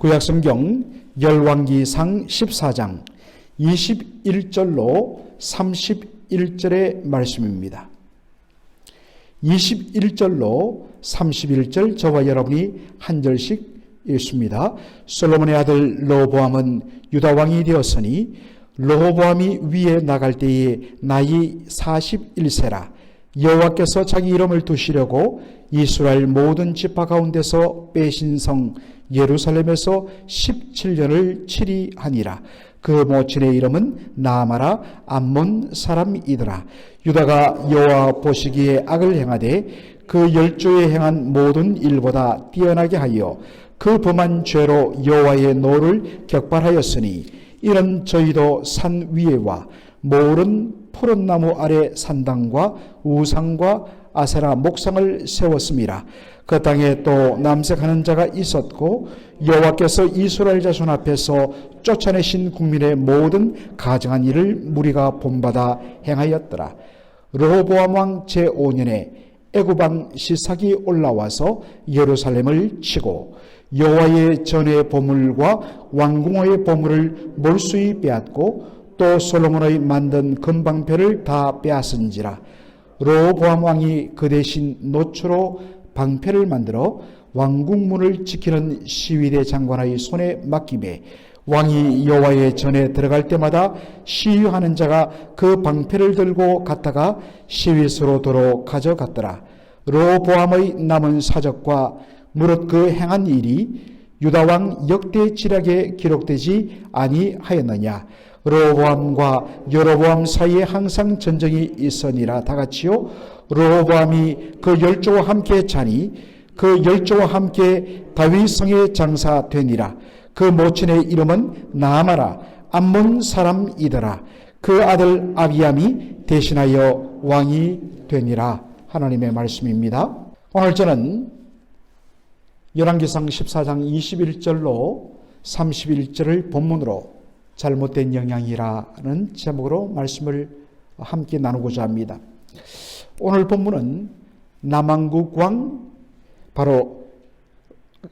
구약성경 열왕기상 14장 21절로 31절의 말씀입니다. 21절로 31절 저와 여러분이 한 절씩 읽습니다. 솔로몬의 아들 르호보암은 유다 왕이 되었으니 르호보암이 위에 나갈 때에 나이 41세라. 여호와께서 자기 이름을 두시려고 이스라엘 모든 지파 가운데서 빼신 성 예루살렘에서 17년을 치리하니라. 그 모친의 이름은 나아마라 암몬 사람이더라. 유다가 여호와 보시기에 악을 행하되 그 열조에 행한 모든 일보다 뛰어나게 하여 그 범한 죄로 여호와의 노를 격발하였으니 이런 저희도 산 위에와 모른 푸른 나무 아래 산당과 우상과 아세라 목상을 세웠음이라. 그 땅에 또 남색하는 자가 있었고 여호와께서 이스라엘 자손 앞에서 쫓아내신 국민의 모든 가증한 일을 무리가 본받아 행하였더라. 르호보암 왕 제5년에 애굽 왕 시삭이 올라와서 예루살렘을 치고 여호와의 전의 보물과 왕궁의 보물을 몰수히 빼앗고 또 솔로몬의 만든 금방패를 다 빼앗은지라. 르호보암 왕이 그 대신 노초로 방패를 만들어 왕궁문을 지키는 시위대 장관의 손에 맡기매 왕이 여호와의 전에 들어갈 때마다 시위하는 자가 그 방패를 들고 갔다가 시위소로 도로 가져갔더라. 르호보암의 남은 사적과 무릇 그 행한 일이 유다왕 역대지략에 기록되지 아니하였느냐. 르호보암과 여로보암 사이에 항상 전쟁이 있으니라. 다같이요 르호보암이 그 열조와 함께 자니 그 열조와 함께 다윗성에 장사되니라. 그 모친의 이름은 나아마라 암몬 사람이더라. 그 아들 아비암이 대신하여 왕이 되니라. 하나님의 말씀입니다. 오늘 저는 열왕기상 14장 21절로 31절을 본문으로 잘못된 영향이라는 제목으로 말씀을 함께 나누고자 합니다. 오늘 본문은 남왕국 왕 바로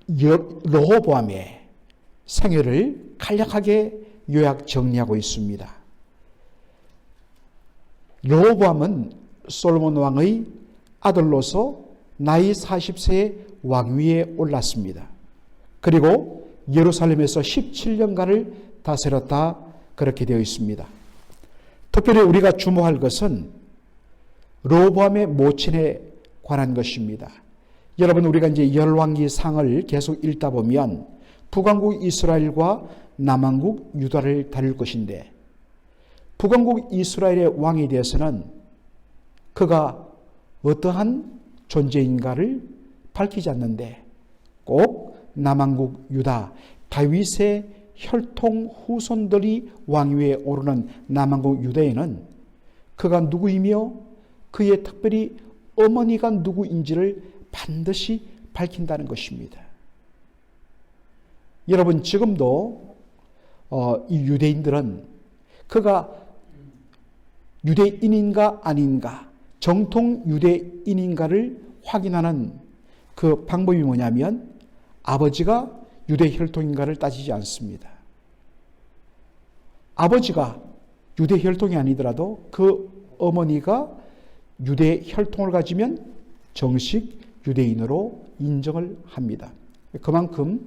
르호보암의 생애를 간략하게 요약 정리하고 있습니다. 르호보암은 솔로몬 왕의 아들로서 나이 40세에 왕위에 올랐습니다. 그리고 예루살렘에서 17년간을 다스렸다 그렇게 되어 있습니다. 특별히 우리가 주목할 것은 르호보암의 모친에 관한 것입니다. 여러분 우리가 이제 열왕기상을 계속 읽다 보면 북왕국 이스라엘과 남왕국 유다를 다룰 것인데 북왕국 이스라엘의 왕에 대해서는 그가 어떠한 존재인가를 밝히지 않는데 꼭 남왕국 유다 다윗의 혈통 후손들이 왕위에 오르는 남왕국 유다에는 그가 누구이며 그의 특별히 어머니가 누구인지를 반드시 밝힌다는 것입니다. 여러분 지금도 이 유대인들은 그가 유대인인가 아닌가 정통 유대인인가를 확인하는 그 방법이 뭐냐면 아버지가 유대 혈통인가를 따지지 않습니다. 아버지가 유대 혈통이 아니더라도 그 어머니가 유대 혈통을 가지면 정식 유대인으로 인정을 합니다. 그만큼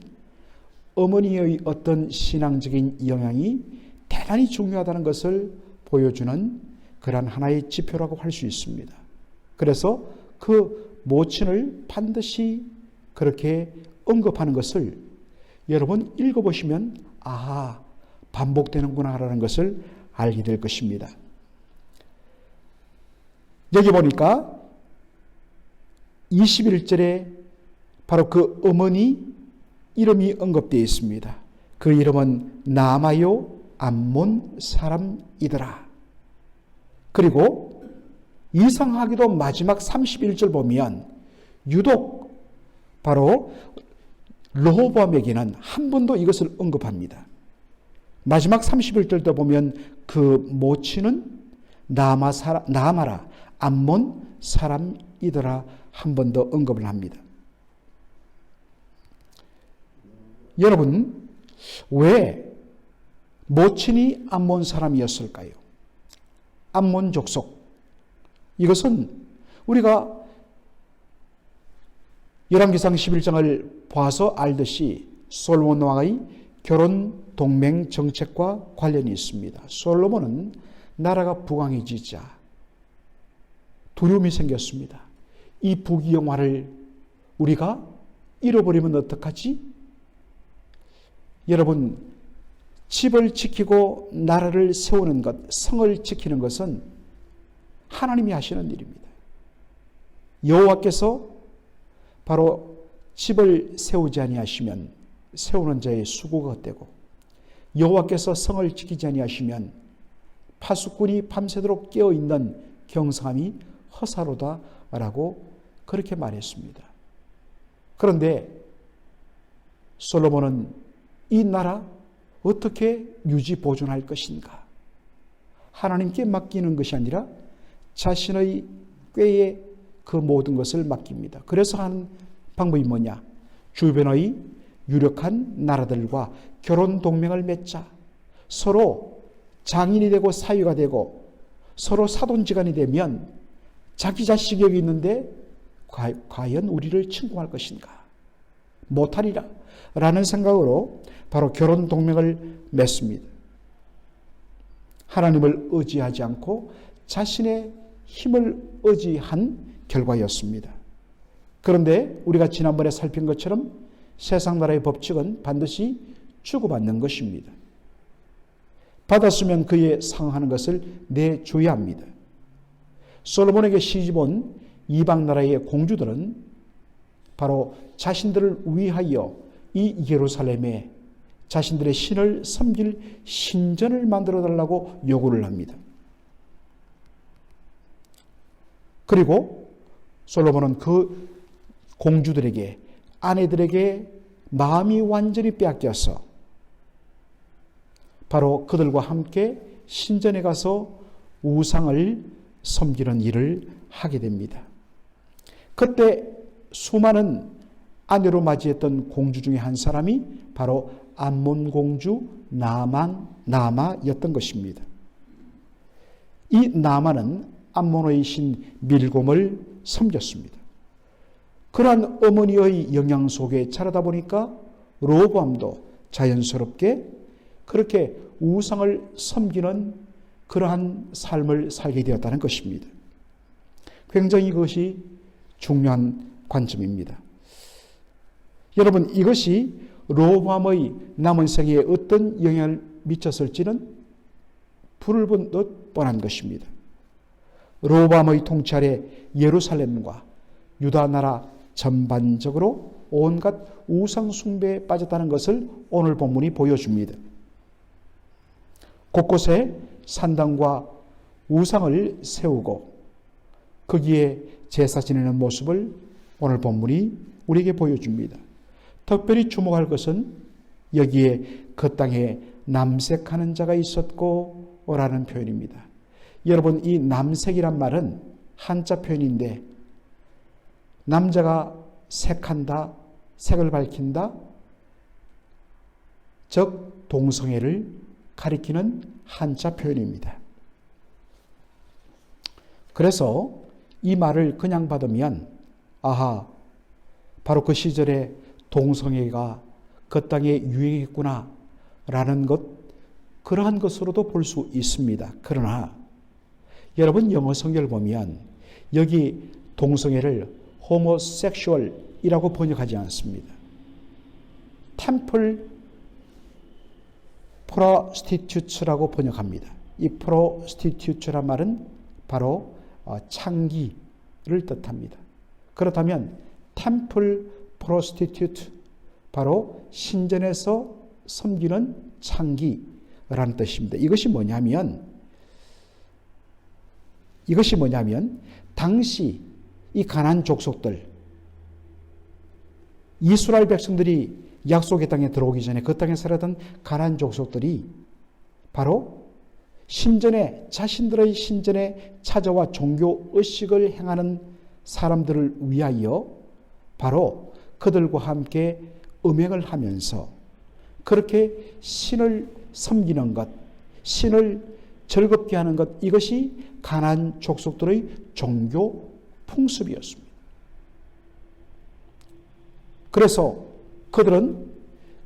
어머니의 어떤 신앙적인 영향이 대단히 중요하다는 것을 보여주는 그러한 하나의 지표라고 할 수 있습니다. 그래서 그 모친을 반드시 그렇게 언급하는 것을 여러분 읽어보시면 반복되는구나라는 것을 알게 될 것입니다. 여기 보니까 21절에 바로 그 어머니 이름이 언급되어 있습니다. 그 이름은 나아마요 암몬 사람이더라. 그리고 이상하게도 마지막 31절 보면 유독 바로 르호보암에게는 한 번도 이것을 언급합니다. 마지막 31절도 보면 그 모친은 나아마라 암몬 사람이더라 한 번 더 언급을 합니다. 여러분, 왜 모친이 암몬 사람이었을까요? 암몬 족속. 이것은 우리가 열왕기상 11장을 봐서 알듯이 솔로몬 왕의 결혼 동맹 정책과 관련이 있습니다. 솔로몬은 나라가 부강해지자 두려움이 생겼습니다. 이 부귀영화를 우리가 잃어버리면 어떡하지? 여러분, 집을 지키고 나라를 세우는 것, 성을 지키는 것은 하나님이 하시는 일입니다. 여호와께서 바로 집을 세우지 아니하시면 세우는 자의 수고가 헛되고, 여호와께서 성을 지키지 아니하시면 파수꾼이 밤새도록 깨어있는 경성함이 허사로다라고 그렇게 말했습니다. 그런데 솔로몬은 이 나라 어떻게 유지 보존할 것인가? 하나님께 맡기는 것이 아니라 자신의 꾀에 그 모든 것을 맡깁니다. 그래서 하는 방법이 뭐냐? 주변의 유력한 나라들과 결혼 동맹을 맺자. 서로 장인이 되고 사위가 되고 서로 사돈지간이 되면 자기 자식이 여기 있는데 과연 우리를 침공할 것인가? 못하리라 라는 생각으로 바로 결혼 동맹을 맺습니다. 하나님을 의지하지 않고 자신의 힘을 의지한 결과였습니다. 그런데 우리가 지난번에 살핀 것처럼 세상 나라의 법칙은 반드시 주고받는 것입니다. 받았으면 그에 상응하는 것을 내줘야 합니다. 솔로몬에게 시집온 이방 나라의 공주들은 바로 자신들을 위하여 이 예루살렘에 자신들의 신을 섬길 신전을 만들어 달라고 요구를 합니다. 그리고 솔로몬은 그 공주들에게, 아내들에게 마음이 완전히 빼앗겨서 바로 그들과 함께 신전에 가서 우상을 섬기는 일을 하게 됩니다. 그때 수많은 아내로 맞이했던 공주 중에 한 사람이 바로 암몬 공주 나아마였던 것입니다. 이 나아마는 암몬의 신 밀곰을 섬겼습니다. 그러한 어머니의 영향 속에 자라다 보니까 르호보암도 자연스럽게 그렇게 우상을 섬기는 그러한 삶을 살게 되었다는 것입니다. 굉장히 이것이 중요한 관점입니다. 여러분, 이것이 르호보암의 남은 생애에 어떤 영향을 미쳤을지는 불을 본 듯 뻔한 것입니다. 르호보암의 통치 아래 예루살렘과 유다 나라 전반적으로 온갖 우상 숭배에 빠졌다는 것을 오늘 본문이 보여줍니다. 곳곳에 산당과 우상을 세우고 거기에 제사 지내는 모습을 오늘 본문이 우리에게 보여줍니다. 특별히 주목할 것은 여기에 그 땅에 남색하는 자가 있었고 라는 표현입니다. 여러분, 이 남색이란 말은 한자 표현인데 남자가 색한다, 색을 밝힌다, 즉 동성애를 가리키는 한자 표현입니다. 그래서 이 말을 그냥 받으면 아하, 바로 그 시절에 동성애가 그 땅에 유행했구나 라는 것, 그러한 것으로도 볼 수 있습니다. 그러나 여러분, 영어 성경을 보면 여기 동성애를 호모섹슈얼이라고 번역하지 않습니다. 템플 프로스티튜츠라고 번역합니다. 이 프로스티튜츠란 말은 바로 창기를 뜻합니다. 그렇다면 템플 프로스티튜트, 바로 신전에서 섬기는 창기라는 뜻입니다. 이것이 뭐냐면 당시 이 가나안 족속들, 이스라엘 백성들이 약속의 땅에 들어오기 전에 그 땅에 살았던 가나안 족속들이 바로 자신들의 신전에 찾아와 종교 의식을 행하는 사람들을 위하여 바로 그들과 함께 음행을 하면서 그렇게 신을 섬기는 것, 신을 즐겁게 하는 것, 이것이 가나안 족속들의 종교 풍습이었습니다. 그래서 그들은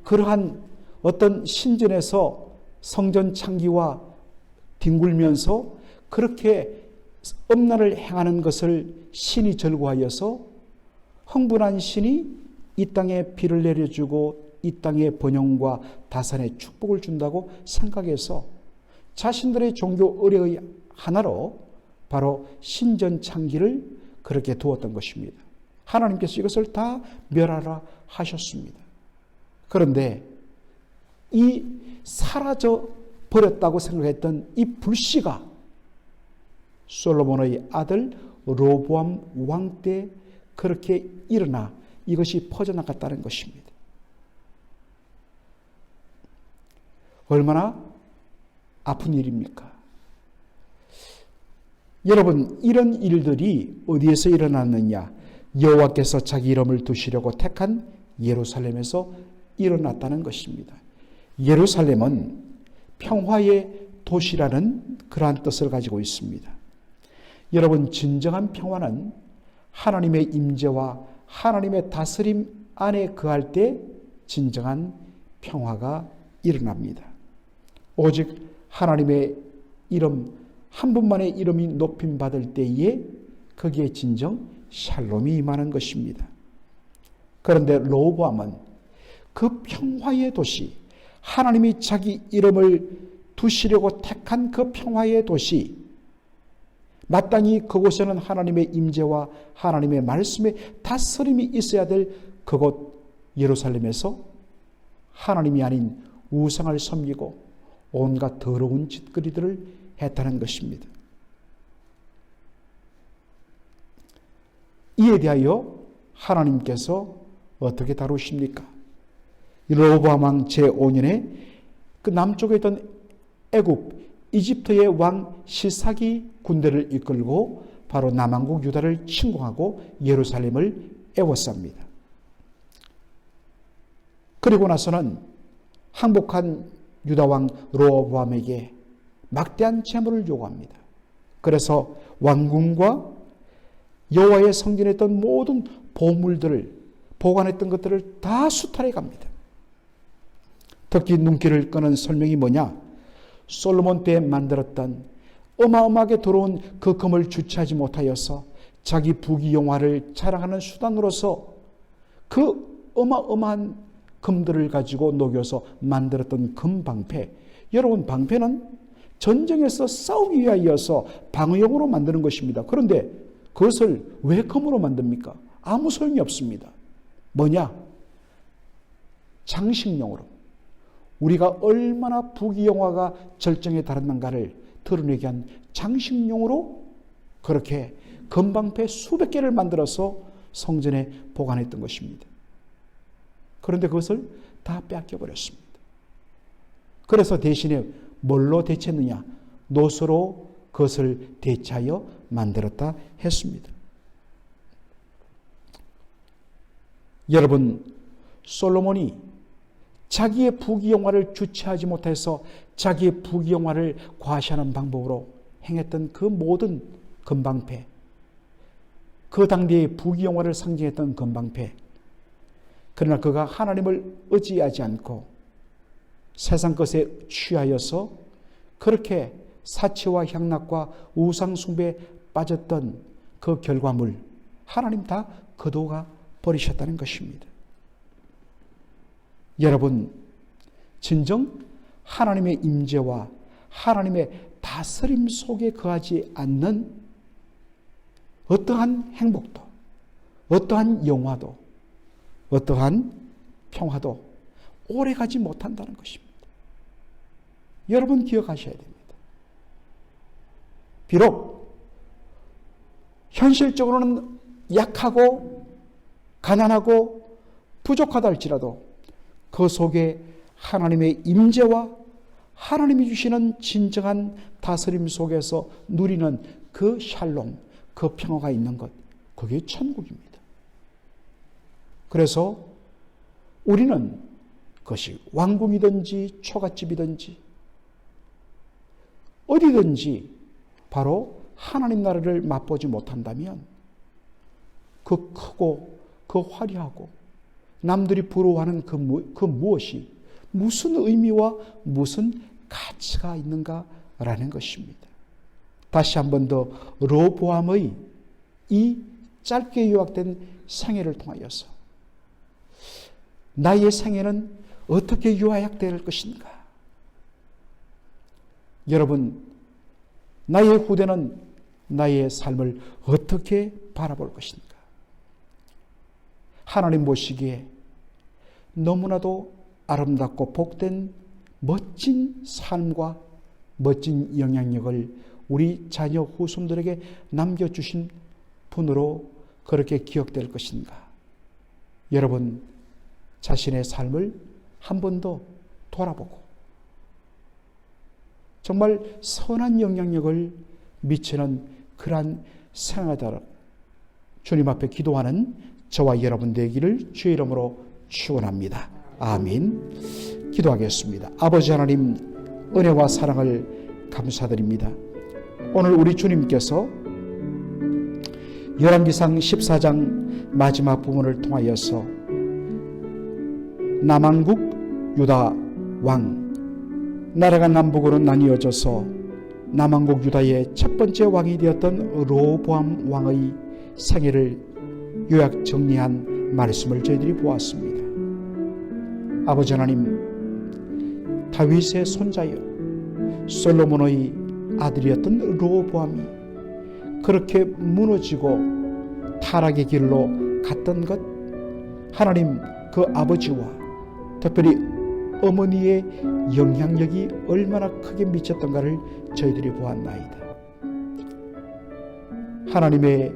그러한 어떤 신전에서 성전 창기와 뒹굴면서 그렇게 음란을 행하는 것을 신이 즐거워하여서 흥분한 신이 이 땅에 비를 내려주고 이 땅에 번영과 다산의 축복을 준다고 생각해서 자신들의 종교 의례의 하나로 바로 신전 창기를 그렇게 두었던 것입니다. 하나님께서 이것을 다 멸하라 하셨습니다. 그런데 이 사라져 버렸다고 생각했던 이 불씨가 솔로몬의 아들 르호보암 왕 때 그렇게 일어나 이것이 퍼져나갔다는 것입니다. 얼마나 아픈 일입니까? 여러분, 이런 일들이 어디에서 일어났느냐? 여호와께서 자기 이름을 두시려고 택한 예루살렘에서 일어났다는 것입니다. 예루살렘은 평화의 도시라는 그러한 뜻을 가지고 있습니다. 여러분, 진정한 평화는 하나님의 임재와 하나님의 다스림 안에 거할 때 진정한 평화가 일어납니다. 오직 하나님의 이름, 한 분만의 이름이 높임 받을 때에 거기에 진정 샬롬이 임하는 것입니다. 그런데 르호보암은 그 평화의 도시, 하나님이 자기 이름을 두시려고 택한 그 평화의 도시, 마땅히 그곳에는 하나님의 임재와 하나님의 말씀의 다스림이 있어야 될 그곳 예루살렘에서 하나님이 아닌 우상을 섬기고 온갖 더러운 짓거리들을 했다는 것입니다. 이에 대하여 하나님께서 어떻게 다루십니까? 르호보암 왕 제5년에 그 남쪽에 있던 애굽, 이집트의 왕 시삭이 군대를 이끌고 바로 남왕국 유다를 침공하고 예루살렘을 에워쌉니다. 그리고 나서는 항복한 유다왕 르호보암에게 막대한 재물을 요구합니다. 그래서 왕궁과 여호와의 성전에 있던 모든 보물들을 보관했던 것들을 다 수탈해 갑니다. 특히 눈길을 끄는 설명이 뭐냐? 솔로몬 때 만들었던 어마어마하게 들어온 그 금을 주체하지 못하여서 자기 부귀영화를 자랑하는 수단으로서 그 어마어마한 금들을 가지고 녹여서 만들었던 금방패. 여러분, 방패는 전쟁에서 싸우기 위하여서 방어용으로 만드는 것입니다. 그런데 그것을 왜 금으로 만듭니까? 아무 소용이 없습니다. 뭐냐? 장식용으로. 우리가 얼마나 부귀영화가 절정에 달했는가를 드러내게 한 장식용으로 그렇게 금방패 수백 개를 만들어서 성전에 보관했던 것입니다. 그런데 그것을 다 뺏겨버렸습니다. 그래서 대신에 뭘로 대체했느냐? 노소로 그것을 대체하여 만들었다 했습니다. 여러분, 솔로몬이 자기의 부귀영화를 주체하지 못해서 자기의 부귀영화를 과시하는 방법으로 행했던 그 모든 금방패, 그 당대의 부귀영화를 상징했던 금방패, 그러나 그가 하나님을 의지하지 않고 세상 것에 취하여서 그렇게 사치와 향락과 우상숭배에 빠졌던 그 결과물, 하나님 다 거두어 버리셨다는 것입니다. 여러분, 진정 하나님의 임재와 하나님의 다스림 속에 거하지 않는 어떠한 행복도, 어떠한 영화도, 어떠한 평화도 오래가지 못한다는 것입니다. 여러분 기억하셔야 됩니다. 비록 현실적으로는 약하고 가난하고 부족하다 할지라도 그 속에 하나님의 임재와 하나님이 주시는 진정한 다스림 속에서 누리는 그 샬롬, 그 평화가 있는 것, 그게 천국입니다. 그래서 우리는 그것이 왕궁이든지 초가집이든지 어디든지 바로 하나님 나라를 맛보지 못한다면 그 크고 그 화려하고 남들이 부러워하는 그 무엇이 무슨 의미와 무슨 가치가 있는가라는 것입니다. 다시 한 번 더 르호보암의 이 짧게 요약된 생애를 통하여서 나의 생애는 어떻게 요약될 것인가? 여러분, 나의 후대는 나의 삶을 어떻게 바라볼 것인가? 하나님 보시기에 너무나도 아름답고 복된 멋진 삶과 멋진 영향력을 우리 자녀 후손들에게 남겨주신 분으로 그렇게 기억될 것인가? 여러분, 자신의 삶을 한 번 더 돌아보고 정말 선한 영향력을 미치는 그러한 생활하도록 주님 앞에 기도하는 저와 여러분 되기를 주의 이름으로 축원합니다. 아멘. 기도하겠습니다. 아버지 하나님, 은혜와 사랑을 감사드립니다. 오늘 우리 주님께서 열왕기상 14장 마지막 부분을 통하여서 남왕국 유다 왕, 나라가 남북으로 나뉘어져서 남왕국 유다의 첫 번째 왕이 되었던 르호보암 왕의 생애를 요약 정리한 말씀을 저희들이 보았습니다. 아버지 하나님, 다윗의 손자여 솔로몬의 아들이었던 르호보암이 그렇게 무너지고 타락의 길로 갔던 것, 하나님 그 아버지와 특별히 어머니의 영향력이 얼마나 크게 미쳤던가를 저희들이 보았나이다. 하나님의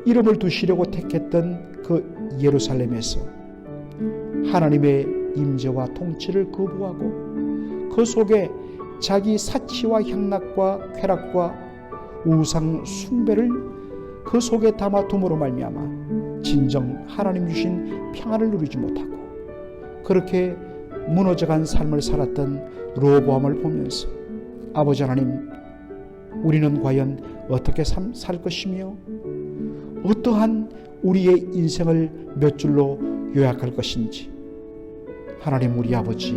이름을 두시려고 택했던 그 예루살렘에서 하나님의 임재와 통치를 거부하고 그 속에 자기 사치와 향락과 쾌락과 우상 숭배를 그 속에 담아둠으로 말미암아 진정 하나님 주신 평안을 누리지 못하고 그렇게 무너져간 삶을 살았던 르호보암을 보면서 아버지 하나님, 우리는 과연 어떻게 살 것이며 어떠한 우리의 인생을 몇 줄로 요약할 것인지 하나님, 우리 아버지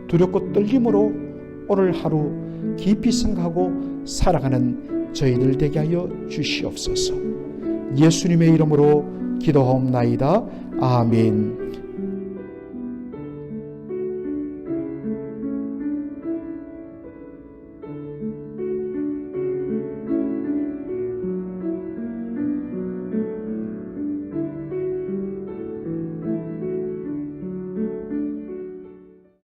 두렵고 떨림으로 오늘 하루 깊이 생각하고 살아가는 저희들 되게 하여 주시옵소서. 예수님의 이름으로 기도하옵나이다. 아멘.